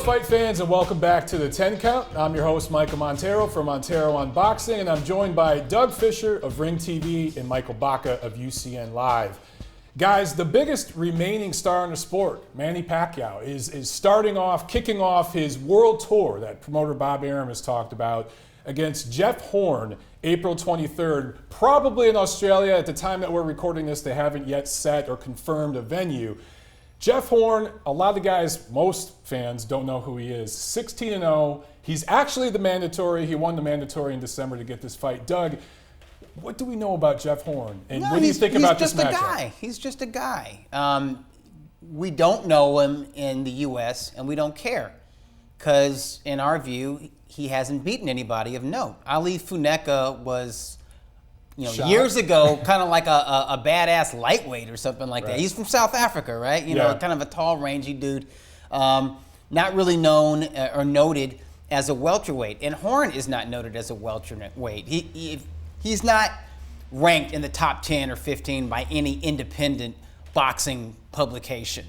fight fans, and welcome back to the 10 Count. I'm your host, Michael Montero from Montero on Boxing, and I'm joined by Doug Fischer of Ring TV and Michael Baca of UCN Live. Guys, the biggest remaining star in the sport, Manny Pacquiao, is kicking off his world tour that promoter Bob Arum has talked about against Jeff Horn, April 23rd, probably in Australia. At the time that we're recording this, they haven't yet set or confirmed a venue. Jeff Horn, a lot of the guys, most fans don't know who he is. 16-0. He's actually the mandatory. He won the mandatory in December to get this fight. Doug, what do we know about Jeff Horn? And what do you think about this matchup? He's just a guy. We don't know him in the U.S., and we don't care. Because, in our view, he hasn't beaten anybody of note. Ali Funeka was, years ago, kind of like a badass lightweight or something like that. He's from South Africa, right? Kind of a tall, rangy dude. Not really known or noted as a welterweight. And Horn is not noted as a welterweight. He's not ranked in the top 10 or 15 by any independent boxing publication.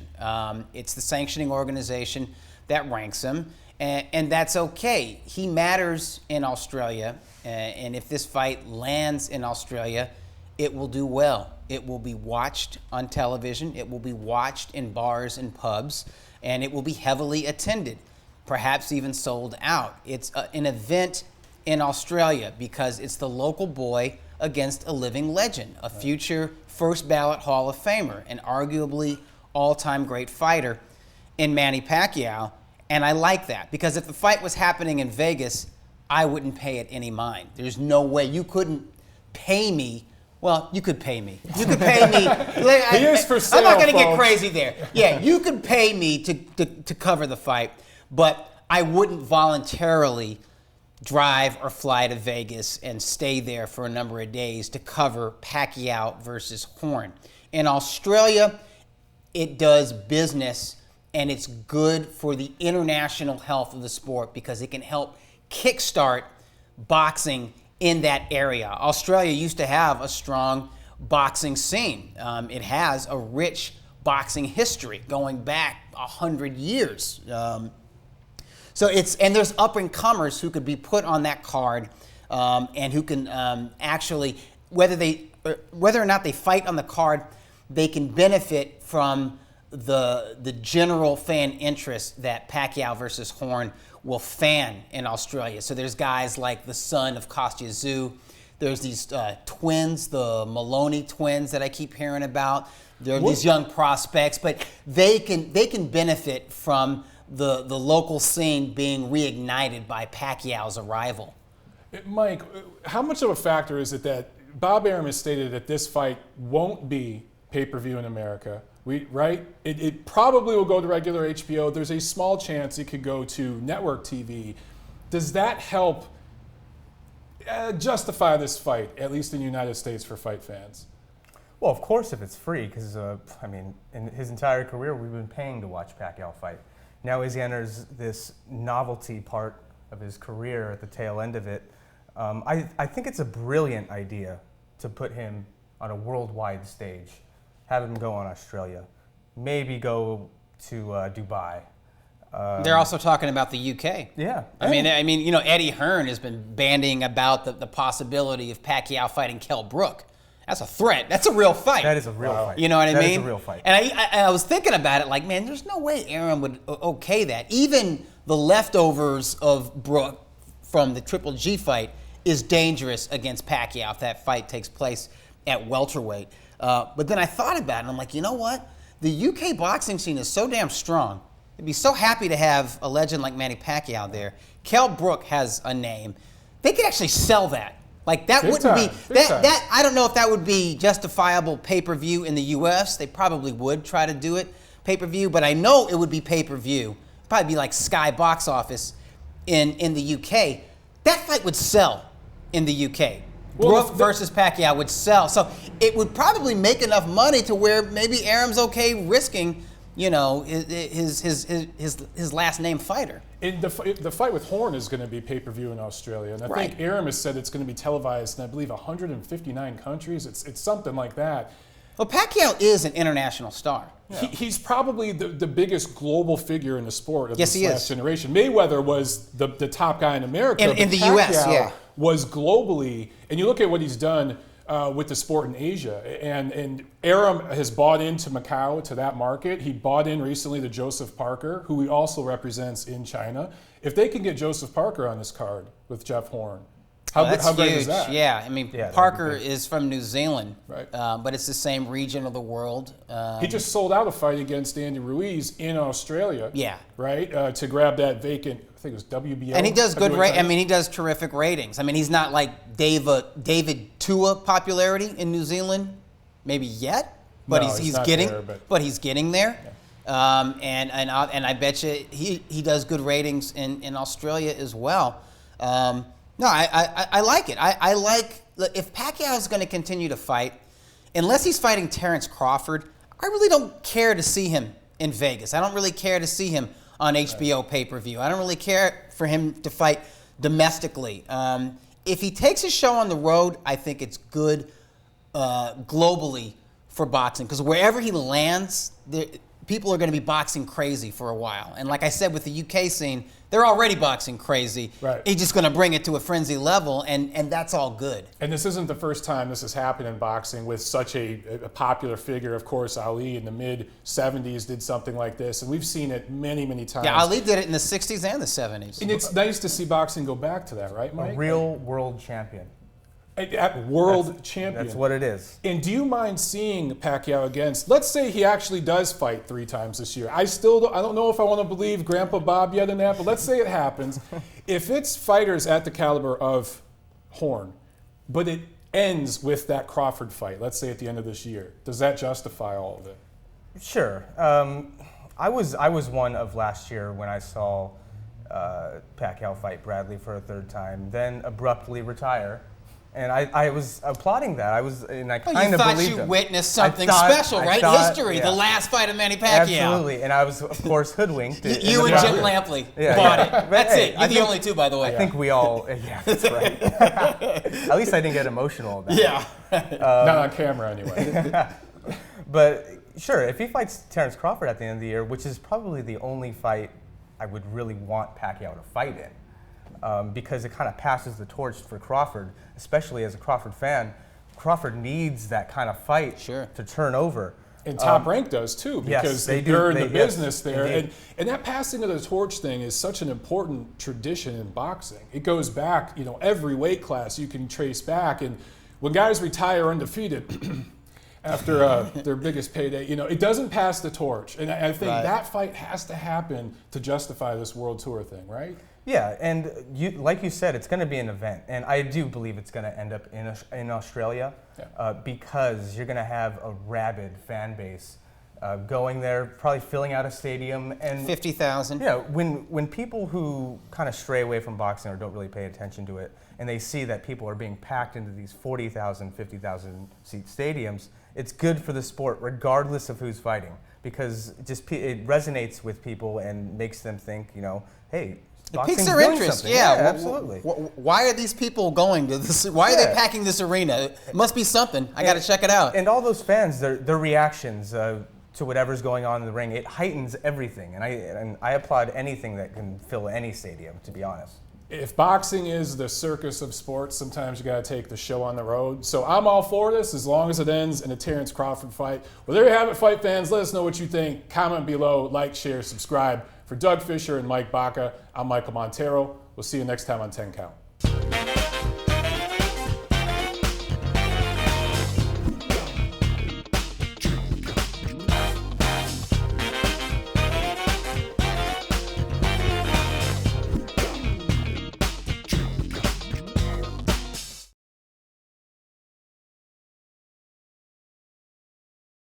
It's the sanctioning organization that ranks him, and that's okay. He matters in Australia, and if this fight lands in Australia, it will do well. It will be watched on television, it will be watched in bars and pubs, and it will be heavily attended, perhaps even sold out. It's an event in Australia because it's the local boy against a living legend, a future first ballot Hall of Famer, and arguably all-time great fighter in Manny Pacquiao. And I like that, because if the fight was happening in Vegas, I wouldn't pay it any mind. There's no way. You couldn't pay me. Well, you could pay me. You could pay me. He is for sale, I'm not going to folks. get crazy there. Yeah, you could pay me to cover the fight, but I wouldn't voluntarily drive or fly to Vegas and stay there for a number of days to cover Pacquiao versus Horn. In Australia, it does business, and it's good for the international health of the sport because it can help kickstart boxing in that area. Australia used to have a strong boxing scene. It has a rich boxing history going back 100 years. And there's up-and-comers who could be put on that card, and who can actually, whether or not they fight on the card, they can benefit from the general fan interest that Pacquiao versus Horn will fan in Australia. So there's guys like the son of Kostya Tszyu. There's these twins, the Maloney twins that I keep hearing about. There are these young prospects, but they can benefit from the local scene being reignited by Pacquiao's arrival. Mike, how much of a factor is it that Bob Arum has stated that this fight won't be pay-per-view in America? It probably will go to regular HBO. There's a small chance it could go to network TV. Does that help justify this fight, at least in the United States, for fight fans? Well, of course, if it's free, because in his entire career, we've been paying to watch Pacquiao fight. Now as he enters this novelty part of his career at the tail end of it, I think it's a brilliant idea to put him on a worldwide stage. Have him go on Australia, maybe go to Dubai. They're also talking about the UK. Yeah. I mean, Eddie Hearn has been bandying about the possibility of Pacquiao fighting Kell Brook. That's a threat. That's a real fight. That is a real fight. You know what I mean? That is a real fight. And I was thinking about it, like, man, there's no way Arum would okay that. Even the leftovers of Brook from the Triple G fight is dangerous against Pacquiao if that fight takes place at welterweight. But then I thought about it, and I'm like, you know what? The UK boxing scene is so damn strong. I'd be so happy to have a legend like Manny Pacquiao there. Kell Brook has a name. They could actually sell that. Like, that wouldn't be that. I don't know if that would be justifiable pay-per-view in the U.S. They probably would try to do it pay-per-view, but I know it would be pay-per-view. Probably be like Sky Box Office in the UK. That fight would sell in the UK. Brook versus Pacquiao would sell. So it would probably make enough money to where maybe Arum's okay risking, his last name fighter. The fight with Horn is going to be pay-per-view in Australia, and I think Arum has said it's going to be televised in, I believe, 159 countries. It's something like that. Well, Pacquiao is an international star. He's probably the biggest global figure in the sport of Yes, this he last is. generation. Mayweather was the top guy in America. In but the Pacquiao US, yeah. was globally, and you look at what he's done with the sport in Asia, and Aram has bought into Macau, to that market. He bought in recently to Joseph Parker, who he also represents in China. If they can get Joseph Parker on this card with Jeff Horn, That's how great huge. is that? Yeah, I mean, Yeah, Parker that'd be is from New Zealand, Right. But it's the same region of the world. He just sold out a fight against Andy Ruiz in Australia. Yeah. Right? To grab that vacant, I think it was WBO. And he does good. heavyweight title. He does terrific ratings. I mean, he's not like David Tua popularity in New Zealand, maybe yet, but No, he's he's not getting. there, but he's getting there. And I bet you he does good ratings in Australia as well. No, I like it. I like, if Pacquiao is going to continue to fight, unless he's fighting Terrence Crawford, I really don't care to see him in Vegas. I don't really care to see him on HBO pay-per-view. I don't really care for him to fight domestically. If he takes his show on the road, I think it's good globally for boxing, because wherever he lands, people are going to be boxing crazy for a while. And like I said, with the UK scene, they're already boxing crazy. Right. He's just going to bring it to a frenzy level, and that's all good. And this isn't the first time this has happened in boxing with such a popular figure. Of course, Ali in the mid-'70s did something like this, and we've seen it many, many times. Yeah, Ali did it in the 60s and the 70s. And it's nice to see boxing go back to that, right, A Mike? real world champion. At world champion. That's what it is. And do you mind seeing Pacquiao against, let's say he actually does fight 3 times this year. I don't know if I want to believe Grandpa Bob yet in that, but let's say it happens. If it's fighters at the caliber of Horn, but it ends with that Crawford fight, let's say at the end of this year, does that justify all of it? Sure. I was one of last year when I saw Pacquiao fight Bradley for a 3rd time, then abruptly retire. And I was applauding that. I kind of believed You thought him. you witnessed something I thought- special, I right? thought- History, yeah. the last fight of Manny Pacquiao. Absolutely. And I was, of course, hoodwinked. You and Jim Lampley bought it. But That's hey, it. You're the only two, by the way. I think we all, yeah, that's right. At least I didn't get emotional about it. Yeah. Not on camera, anyway. But sure, if he fights Terrence Crawford at the end of the year, which is probably the only fight I would really want Pacquiao to fight in, because it kind of passes the torch for Crawford, especially as a Crawford fan. Crawford needs that kind of fight to turn over. And Top Rank does too, because they're in the business there. And that passing of the torch thing is such an important tradition in boxing. It goes back, every weight class you can trace back. And when guys retire undefeated after their biggest payday, it doesn't pass the torch. And I think that fight has to happen to justify this World Tour thing, right? Yeah, and like you said, it's going to be an event, and I do believe it's going to end up in Australia, because you're going to have a rabid fan base going there, probably filling out a stadium, and 50,000. Yeah, when people who kind of stray away from boxing or don't really pay attention to it, and they see that people are being packed into these 40,000, 50,000 seat stadiums, it's good for the sport, regardless of who's fighting, because it resonates with people and makes them think, hey. It piques their interest, absolutely. Why are these people going to this? Why are they packing this arena? It must be something. I got to check it out. And all those fans, their reactions to whatever's going on in the ring, it heightens everything. And I applaud anything that can fill any stadium, to be honest. If boxing is the circus of sports, sometimes you got to take the show on the road. So I'm all for this as long as it ends in a Terrence Crawford fight. Well, there you have it, fight fans. Let us know what you think. Comment below, like, share, subscribe. For Doug Fischer and Mike Baca, I'm Michael Montero. We'll see you next time on 10 Count.